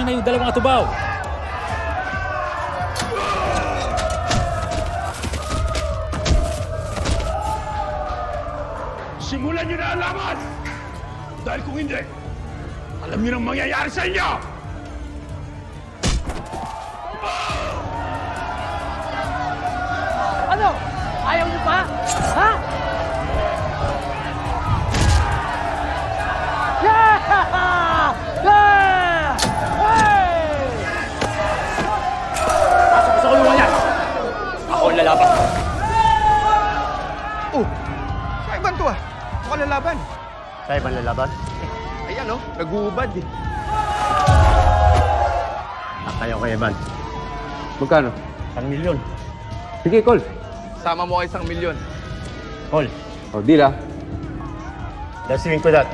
na yung dalawang atubaw. Simulan niyo na ang laban! Dahil kung hindi, alam niyo nang mangyayari sa inyo! Ano? Ayaw niyo pa? Ha? Yeah! Yeah! Hey! Pasok ko sa kulungan yan. Ako ang lalaban. Oh, sa Ivan to ah. Baka lalaban. Sa ibang lalaban? Ayan oh, nag-uubad eh. Kayo kay Evan. Magkano? 1 milyon. Sige, Col. Sama mo kay 1 milyon. Call. Oh, deal ah. Let's swing ko that.